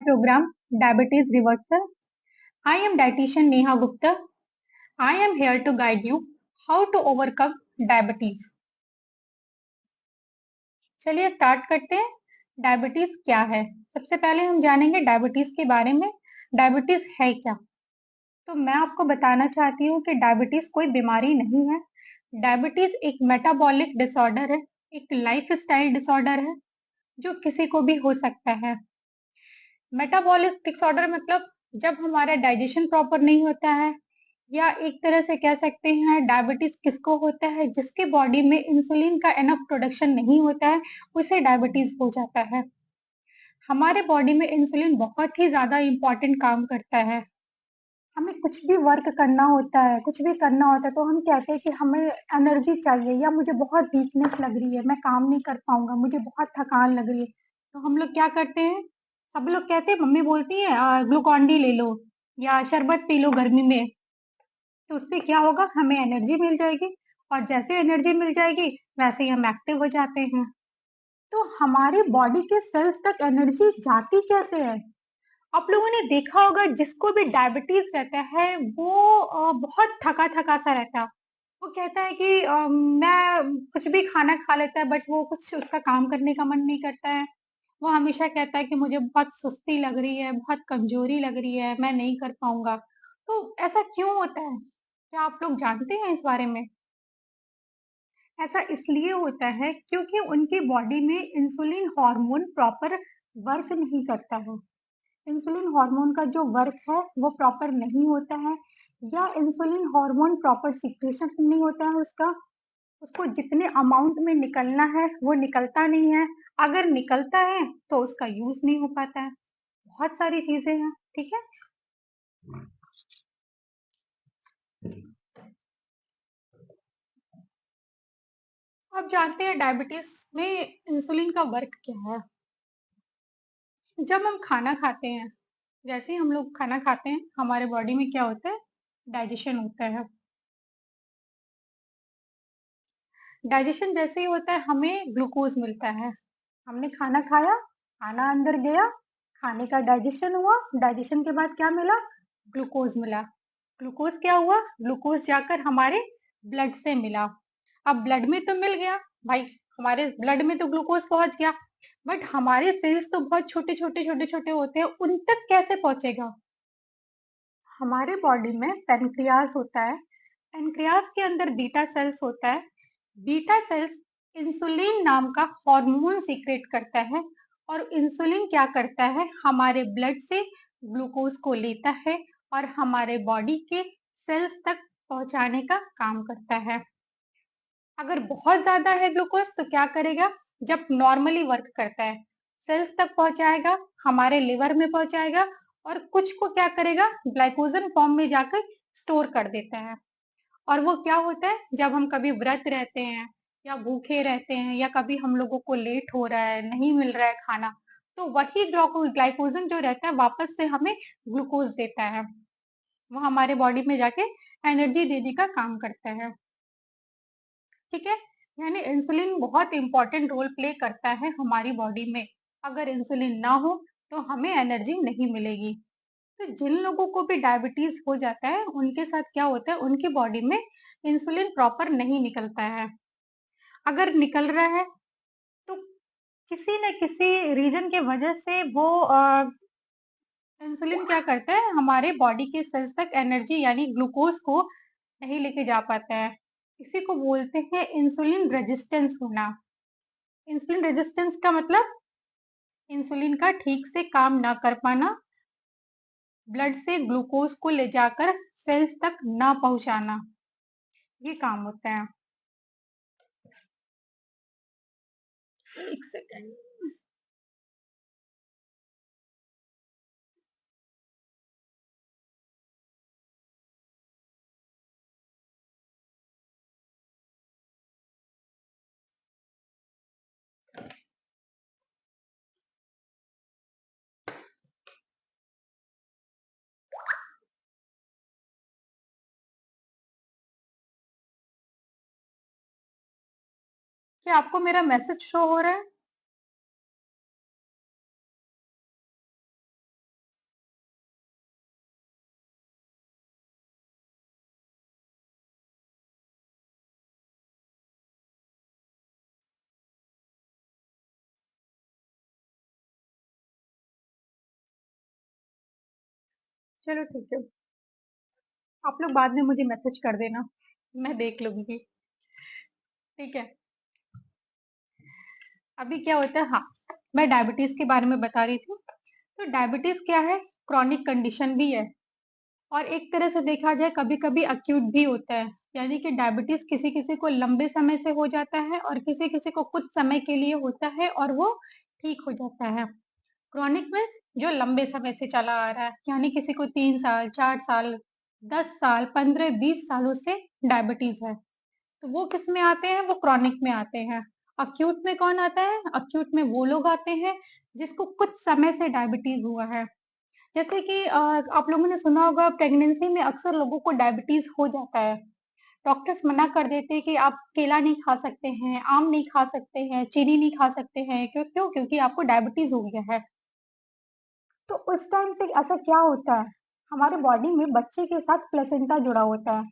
program Diabetes Reversal. I am dietitian Neha Gupta. I am here to guide you how to overcome diabetes. चलिए start करते हैं। Diabetes क्या है? सबसे पहले हम जानेंगे डायबिटीज के बारे में। डायबिटीज है क्या? तो मैं आपको बताना चाहती हूँ कि डायबिटीज कोई बीमारी नहीं है। डायबिटीज एक मेटाबॉलिक डिसऑर्डर है, एक लाइफस्टाइल डिसऑर्डर है जो किसी को भी हो सकता है। मेटाबॉलिक डिसऑर्डर मतलब जब हमारा डाइजेशन प्रॉपर नहीं होता है, या एक तरह से कह सकते हैं डायबिटीज किसको होता है, जिसके बॉडी में इंसुलिन का एनफ प्रोडक्शन नहीं होता है, उसे डायबिटीज हो जाता है। हमारे बॉडी में इंसुलिन बहुत ही ज्यादा इंपॉर्टेंट काम करता है। हमें कुछ भी वर्क करना होता है, कुछ भी करना होता है तो हम कहते हैं कि हमें एनर्जी चाहिए, या मुझे बहुत वीकनेस लग रही है, मैं काम नहीं कर पाऊंगा, मुझे बहुत थकान लग रही है। तो हम लोग क्या करते हैं? सब लोग कहते हैं, मम्मी बोलती है ग्लूकॉन डी ले लो या शरबत पी लो गर्मी में। तो उससे क्या होगा? हमें एनर्जी मिल जाएगी, और जैसे एनर्जी मिल जाएगी वैसे ही हम एक्टिव हो जाते हैं। तो हमारे बॉडी के सेल्स तक एनर्जी जाती कैसे है? आप लोगों ने देखा होगा जिसको भी डायबिटीज रहता है वो बहुत थका थका सा रहता है। वो कहता है कि मैं कुछ भी खाना खा लेता है बट वो कुछ उसका काम करने का मन नहीं करता है। वो हमेशा कहता है कि मुझे बहुत सुस्ती लग रही है, बहुत कमजोरी लग रही है, मैं नहीं कर पाऊंगा। तो ऐसा क्यों होता है? क्या आप लोग जानते हैं इस बारे में? ऐसा इसलिए होता है क्योंकि उनकी बॉडी में इंसुलिन हार्मोन प्रॉपर वर्क नहीं करता है। इंसुलिन हार्मोन का जो वर्क है वो प्रॉपर नहीं होता है, या इंसुलिन हार्मोन प्रॉपर सिक्रेशन नहीं होता है उसका। उसको जितने अमाउंट में निकलना है वो निकलता नहीं है। अगर निकलता है तो उसका यूज नहीं हो पाता है। बहुत सारी चीजें हैं, ठीक है। आप जानते हैं डायबिटीज में इंसुलिन का वर्क क्या है? जब हम खाना खाते हैं, जैसे ही हम लोग खाना खाते हैं हमारे बॉडी में क्या होता है? डाइजेशन होता है। डाइजेशन जैसे ही होता है हमें ग्लूकोज मिलता है। हमने खाना खाया, खाना अंदर गया, खाने का डाइजेशन हुआ, डाइजेशन के बाद क्या मिला? ग्लूकोज मिला। ग्लूकोज क्या हुआ? ग्लूकोज जाकर हमारे ब्लड से मिला। अब ब्लड में तो मिल गया भाई, हमारे ब्लड में तो ग्लूकोज पहुंच गया, बट हमारे सेल्स तो बहुत छोटे छोटे छोटे छोटे होते हैं, उन तक कैसे पहुंचेगा? हमारे बॉडी में पेनक्रियास होता है। पेनक्रियास के अंदर बीटा सेल्स होता है। बीटा सेल्स इंसुलिन नाम का हार्मोन सीक्रेट करता है, और इंसुलिन क्या करता है? हमारे ब्लड से ग्लूकोज को लेता है और हमारे बॉडी के सेल्स तक पहुंचाने का काम करता है। अगर बहुत ज्यादा है ग्लूकोज तो क्या करेगा? जब नॉर्मली वर्क करता है सेल्स तक पहुंचाएगा, हमारे लिवर में पहुंचाएगा, और कुछ को क्या करेगा? ग्लाइकोजन फॉर्म में जाकर स्टोर कर देता है। और वो क्या होता है, जब हम कभी व्रत रहते हैं या भूखे रहते हैं, या कभी हम लोगों को लेट हो रहा है, नहीं मिल रहा है खाना, तो वही ग्लाइकोजन जो रहता है वापस से हमें ग्लूकोज देता है। वो हमारे बॉडी में जाके एनर्जी देने का काम करता है, ठीक है। यानी इंसुलिन बहुत इंपॉर्टेंट रोल प्ले करता है हमारी बॉडी में। अगर इंसुलिन ना हो तो हमें एनर्जी नहीं मिलेगी। तो जिन लोगों को भी डायबिटीज हो जाता है उनके साथ क्या होता है? उनकी बॉडी में इंसुलिन प्रॉपर नहीं निकलता है। अगर निकल रहा है तो किसी न किसी रीजन के वजह से वो इंसुलिन क्या करता है? हमारे बॉडी के सेल्स तक एनर्जी यानी ग्लूकोज को नहीं लेके जा पाता है। इसी को बोलते हैं इंसुलिन रेजिस्टेंस होना। इंसुलिन रेजिस्टेंस का मतलब इंसुलिन का ठीक से काम ना कर पाना, ब्लड से ग्लूकोज को ले जाकर सेल्स तक ना पहुंचाना, ये काम होता है। एक सेकेंड। क्या आपको मेरा मैसेज शो हो रहा है? चलो ठीक है, आप लोग बाद में मुझे मैसेज कर देना, मैं देख लूंगी। ठीक है, अभी क्या होता है, हाँ, मैं डायबिटीज के बारे में बता रही थी। तो डायबिटीज क्या है? क्रॉनिक कंडीशन भी है, और एक तरह से देखा जाए कभी कभी अक्यूट भी होता है। यानी कि डायबिटीज किसी किसी को लंबे समय से हो जाता है और किसी किसी को कुछ समय के लिए होता है और वो ठीक हो जाता है। क्रॉनिक मीन्स जो लंबे समय से चला आ रहा है, यानी किसी को 3 साल, 4 साल, 10 साल, 15, 20 सालों से डायबिटीज है, तो वो किस में आते हैं? वो क्रॉनिक में आते हैं। अक्यूट में कौन आता है? अक्यूट में वो लोग आते हैं जिसको कुछ समय से डायबिटीज हुआ है। जैसे कि आप लोगों ने सुना होगा, प्रेगनेंसी में अक्सर लोगों को डायबिटीज हो जाता है। डॉक्टर्स मना कर देते हैं कि आप केला नहीं खा सकते हैं, आम नहीं खा सकते हैं, चीनी नहीं खा सकते हैं। क्यों? क्योंकि आपको डायबिटीज हो गया है। तो उस टाइम पे ऐसा क्या होता है, हमारे बॉडी में बच्चे के साथ प्लेसेंटा जुड़ा होता है।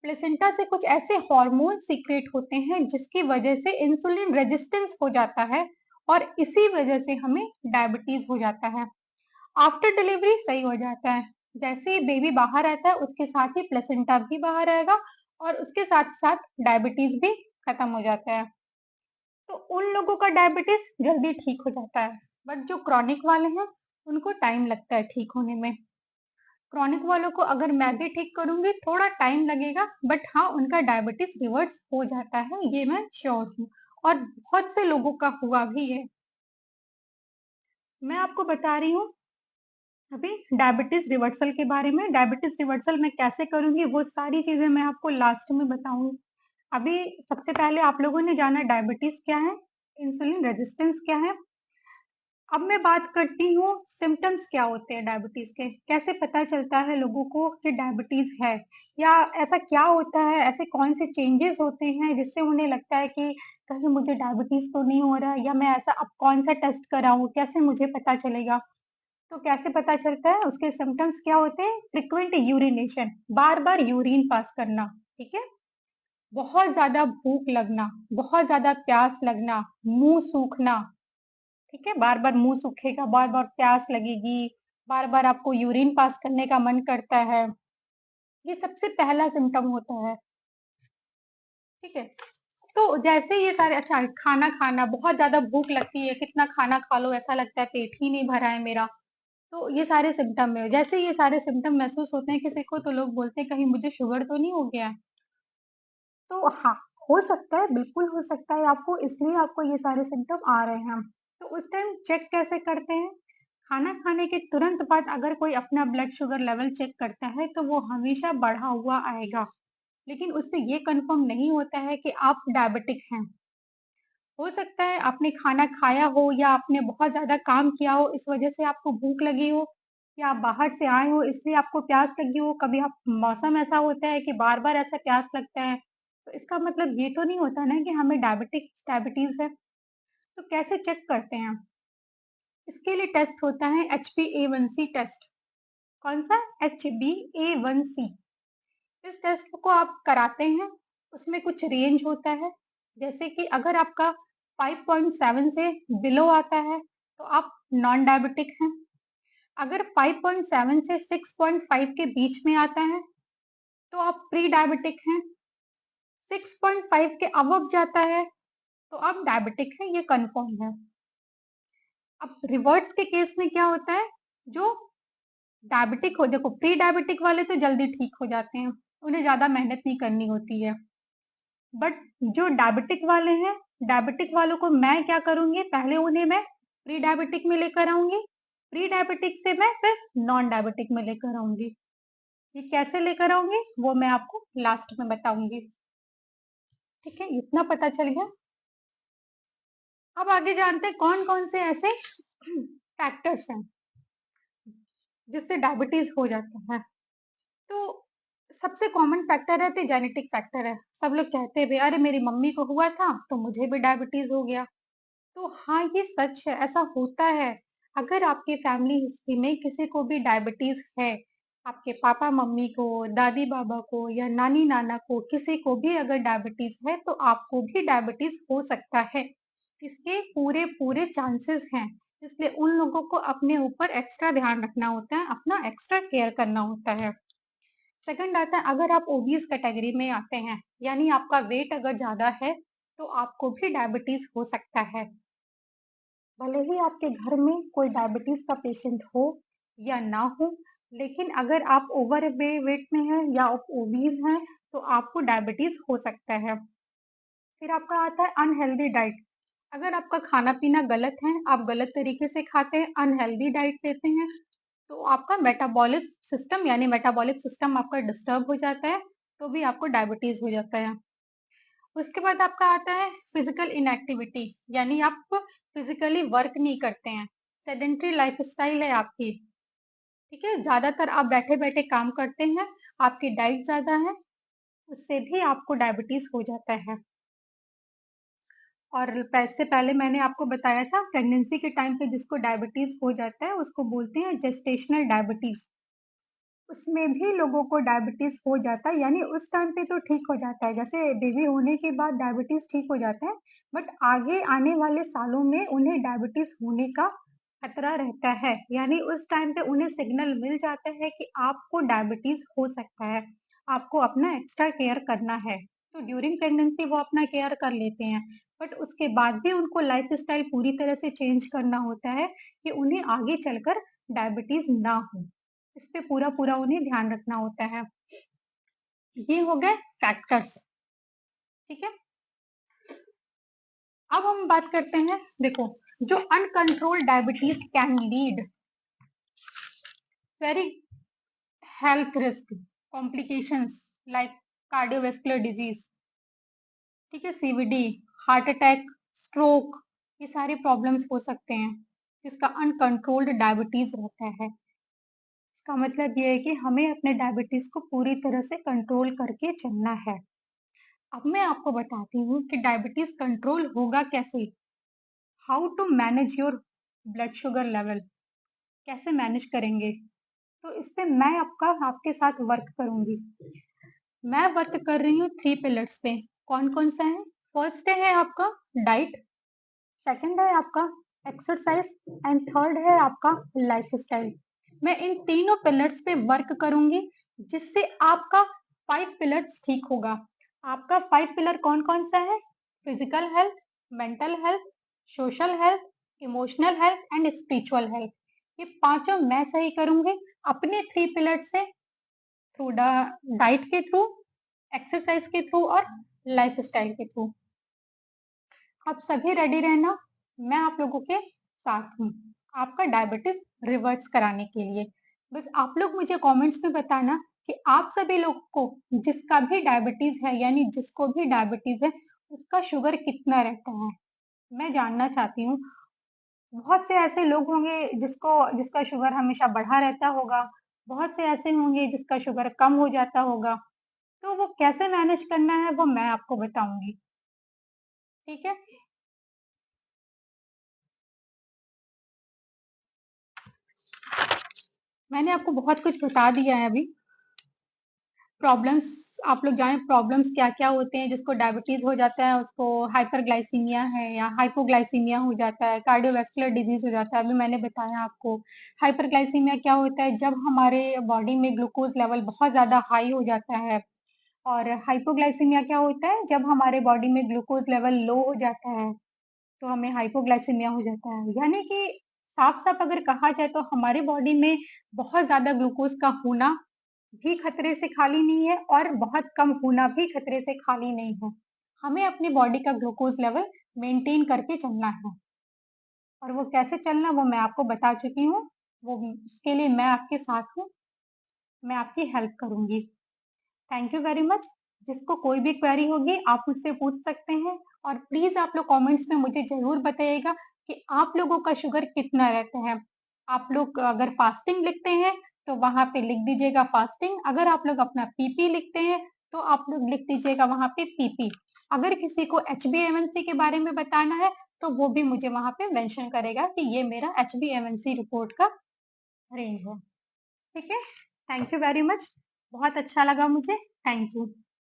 प्लेसेंटा से कुछ ऐसे हार्मोन सीक्रेट होते हैं जिसकी वजह से इंसुलिन रेजिस्टेंस हो जाता है, और इसी वजह से हमें डायबिटीज हो जाता है। आफ्टर डिलीवरी सही हो जाता है। जैसे ही बेबी बाहर आता है उसके साथ ही प्लेसेंटा भी बाहर आएगा, और उसके साथ साथ डायबिटीज भी खत्म हो जाता है। तो उन लोगों का डायबिटीज जल्दी ठीक हो जाता है, बट जो क्रॉनिक वाले हैं उनको टाइम लगता है ठीक होने में। क्रॉनिक वालों को अगर मैं भी ठीक करूंगी थोड़ा टाइम लगेगा, बट हाँ, उनका डायबिटीज रिवर्स हो जाता है, ये मैं श्योर हूँ, और बहुत से लोगों का हुआ भी है। मैं आपको बता रही हूँ अभी डायबिटीज रिवर्सल के बारे में। डायबिटीज रिवर्सल मैं कैसे करूंगी वो सारी चीजें मैं आपको लास्ट में बताऊंगी। अभी सबसे पहले आप लोगों ने जाना डायबिटीज क्या है, इंसुलिन रेजिस्टेंस क्या है। अब मैं बात करती हूँ सिम्टम्स क्या होते हैं डायबिटीज के, कैसे पता चलता है लोगों को कि डायबिटीज है, या ऐसा क्या होता है, ऐसे कौन से चेंजेस होते हैं जिससे उन्हें लगता है कि कहीं मुझे डायबिटीज तो नहीं हो रहा, या मैं ऐसा अब कौन सा टेस्ट कराऊं, कैसे मुझे पता चलेगा। तो कैसे पता चलता है, उसके सिम्टम्स क्या होते हैं? फ्रिक्वेंट यूरिनेशन, बार बार यूरिन पास करना, ठीक है, बहुत ज्यादा भूख लगना, बहुत ज्यादा प्यास लगना, मुंह सूखना, ठीक है, बार बार मुंह सूखेगा, बार बार प्यास लगेगी, बार बार आपको यूरिन पास करने का मन करता है। ये सबसे पहला सिम्टम होता है, ठीक है। तो जैसे ये सारे, अच्छा, खाना खाना, बहुत ज्यादा भूख लगती है, कितना खाना खा लो ऐसा लगता है पेट ही नहीं भरा है मेरा। तो ये सारे सिम्टम है, जैसे ये सारे सिम्टम महसूस होते हैं किसी को तो लोग बोलते हैं कहीं मुझे शुगर तो नहीं हो गया। तो हाँ, हो सकता है, बिल्कुल हो सकता है आपको, इसलिए आपको ये सारे सिम्टम आ रहे हैं। तो उस टाइम चेक कैसे करते हैं? खाना खाने के तुरंत बाद अगर कोई अपना ब्लड शुगर लेवल चेक करता है तो वो हमेशा बढ़ा हुआ आएगा, लेकिन उससे ये कंफर्म नहीं होता है कि आप डायबिटिक हैं। हो सकता है आपने खाना खाया हो या आपने बहुत ज्यादा काम किया हो, इस वजह से आपको भूख लगी हो, या आप बाहर से आए हो इसलिए आपको प्यास लगी हो। कभी आप, मौसम ऐसा होता है कि बार बार ऐसा प्यास लगता है, तो इसका मतलब ये तो नहीं होता ना कि हमें डायबिटीज है। तो कैसे चेक करते हैं? इसके लिए टेस्ट होता है HbA1c टेस्ट। कौन सा? HbA1c। इस टेस्ट को आप कराते हैं, उसमें कुछ रेंज होता है। जैसे कि अगर आपका 5.7 से बिलो आता है तो आप नॉन डायबिटिक हैं। अगर 5.7 से 6.5 के बीच में आता है तो आप प्री डायबिटिक हैं। 6.5 के अबव जाता है तो आप डायबिटिक हैं, ये कंफर्म है। अब रिवर्ट्स के केस में क्या होता है, जो डायबिटिक हो, देखो प्री डायबिटिक वाले तो जल्दी ठीक हो जाते हैं, उन्हें ज्यादा मेहनत नहीं करनी होती है। बट जो डायबिटिक वाले हैं, डायबिटिक वालों को मैं क्या करूंगी, पहले उन्हें मैं प्री डायबिटिक में लेकर आऊंगी, प्री डायबिटिक से मैं फिर नॉन डायबिटिक में लेकर आऊंगी। ये कैसे लेकर आऊंगी वो मैं आपको लास्ट में बताऊंगी। ठीक है, इतना पता चल गया। अब आगे जानते हैं कौन कौन से ऐसे फैक्टर्स हैं जिससे डायबिटीज हो जाता है। तो सबसे कॉमन फैक्टर है, तो जेनेटिक फैक्टर है। सब लोग कहते हैं अरे मेरी मम्मी को हुआ था तो मुझे भी डायबिटीज हो गया। तो हाँ, ये सच है, ऐसा होता है। अगर आपके फैमिली हिस्ट्री में किसी को भी डायबिटीज है, आपके पापा मम्मी को, दादी बाबा को, या नानी नाना को, किसी को भी अगर डायबिटीज है तो आपको भी डायबिटीज हो सकता है। इसके पूरे पूरे चांसेस हैं। इसलिए उन लोगों को अपने ऊपर एक्स्ट्रा ध्यान रखना होता है, अपना एक्स्ट्रा केयर करना होता है। सेकंड आता है, अगर आप ओबीज कैटेगरी में आते हैं, यानी आपका वेट अगर ज़्यादा है, तो आपको भी डायबिटीज़ हो सकता है। भले ही आपके घर में कोई डायबिटीज़ का पेशेंट हो या ना हो, लेकिन अगर आप ओवर वेट में हैं या आप ओबीज हैं, तो आपको डायबिटीज़ हो सकता है। फिर आपका आता है अनहेल्दी डाइट। अगर आपका खाना-पीना गलत है, आप गलत तरीके से खाते हैं, अनहेल्दी डाइट लेते हैं, तो आपका मेटाबॉलिक सिस्टम आपका डिस्टर्ब हो जाता है, तो भी आपको डायबिटीज़ हो जाता है। उसके बाद आपका आता है फिजिकल इनएक्टिविटी, यानी आप फिजिकली वर्क नहीं करते हैं, सेडेंट्री लाइफस्टाइल है आपकी, ठीक है, ज्यादातर आप बैठे बैठे काम करते हैं, आपकी डाइट ज्यादा है, उससे भी आपको डायबिटीज हो जाता है। और इससे पहले मैंने आपको बताया था, प्रेगनेंसी के टाइम पे जिसको डायबिटीज हो जाता है उसको बोलते हैं जेस्टेशनल डायबिटीज। उसमें भी लोगों को डायबिटीज हो जाता है, यानी उस टाइम पे तो ठीक हो जाता है, जैसे बेबी होने के बाद डायबिटीज ठीक हो जाता है, बट आगे आने वाले सालों में उन्हें डायबिटीज होने का खतरा रहता है, यानी उस टाइम पे उन्हें सिग्नल मिल जाता है कि आपको डायबिटीज हो सकता है, आपको अपना एक्स्ट्रा केयर करना है। तो ड्यूरिंग प्रेगनेंसी वो अपना केयर कर लेते हैं, बट उसके बाद भी उनको लाइफ स्टाइल पूरी तरह से चेंज करना होता है कि उन्हें आगे चलकर डायबिटीज ना हो। इस पे पूरा पूरा उन्हें ध्यान रखना होता है। ये हो गए फैक्टर्स, ठीक है। अब हम बात करते हैं, देखो, जो uncontrolled diabetes can lead very health risk complications like cardiovascular disease, ठीक है, सीवीडी, हार्ट अटैक, स्ट्रोक, ये सारे प्रॉब्लम्स हो सकते हैं जिसका अनकंट्रोल्ड डायबिटीज रहता है। इसका मतलब ये है कि हमें अपने डायबिटीज को पूरी तरह से कंट्रोल करके चलना है। अब मैं आपको बताती हूँ कि डायबिटीज कंट्रोल होगा कैसे। How to manage your blood sugar level, कैसे मैनेज करेंगे, तो इस पे मैं आपके साथ वर्क करूंगी। मैं वर्क कर रही हूँ 3 पिलर्स पे। कौन कौन सा है? फर्स्ट है आपका डाइट, सेकंड है आपका एक्सरसाइज, एंड थर्ड है आपका लाइफस्टाइल। मैं इन तीनों पिलर्स पे वर्क करूंगी, जिससे आपका 5 पिलर्स ठीक होगा। आपका 5 पिलर कौन कौन सा है? Physical health, mental health, social health, emotional health and spiritual health. ये पांचों मैं सही करूंगी अपने 3 पिलर से, थ्रू डाइट के थ्रू, एक्सरसाइज के थ्रू और लाइफस्टाइल के थ्रू। आप सभी रेडी रहना, मैं आप लोगों के साथ हूँ आपका डायबिटीज रिवर्स कराने के लिए। बस आप लोग मुझे कमेंट्स में बताना कि आप सभी लोग को जिसका भी डायबिटीज है, यानी जिसको भी डायबिटीज है, उसका शुगर कितना रहता है, मैं जानना चाहती हूँ। बहुत से ऐसे लोग होंगे जिसका शुगर हमेशा बढ़ा रहता होगा, बहुत से ऐसे होंगे जिसका शुगर कम हो जाता होगा, तो वो कैसे मैनेज करना है वो मैं आपको बताऊंगी, ठीक है। मैंने आपको बहुत कुछ बता दिया है अभी। प्रॉब्लम्स, आप लोग जाने प्रॉब्लम्स क्या क्या होते हैं, जिसको डायबिटीज हो जाता है उसको हाइपरग्लाइसीमिया है या हाइपोग्लाइसीमिया हो जाता है, कार्डियोवैस्कुलर डिजीज हो जाता है। अभी मैंने बताया आपको हाइपरग्लाइसीमिया क्या होता है, जब हमारे बॉडी में ग्लूकोज लेवल बहुत ज्यादा हाई हो जाता है। और हाइपोग्लाइसीमिया क्या होता है, जब हमारे बॉडी में ग्लूकोज लेवल लो हो जाता है, तो हमें हाइपोग्लाइसीमिया हो जाता है। यानी कि साफ साफ अगर कहा जाए तो हमारे बॉडी में बहुत ज्यादा ग्लूकोज का होना भी खतरे से खाली नहीं है, और बहुत कम होना भी खतरे से खाली नहीं है। हमें अपनी बॉडी का ग्लूकोज लेवल मेंटेन करके चलना है, और वो कैसे चलना वो मैं आपको बता चुकी हूँ। वो उसके लिए मैं आपके साथ हूँ, मैं आपकी हेल्प करूंगी। Thank you very much. जिसको कोई भी क्वेरी होगी आप मुझसे पूछ सकते हैं, और प्लीज आप लोग कमेंट्स में मुझे जरूर बताइएगा कि आप लोगों का शुगर कितना रहता है। आप लोग अगर फास्टिंग लिखते हैं तो वहां पे लिख दीजिएगा फास्टिंग, अगर आप लोग अपना पीपी लिखते हैं तो आप लोग लिख दीजिएगा वहां पे पीपी। अगर किसी को HbA1c के बारे में बताना है तो वो भी मुझे वहां पे मेंशन करेगा कि ये मेरा HbA1c रिपोर्ट का रेंज है, ठीक है। थैंक यू वेरी मच, बहुत अच्छा लगा मुझे, थैंक यू।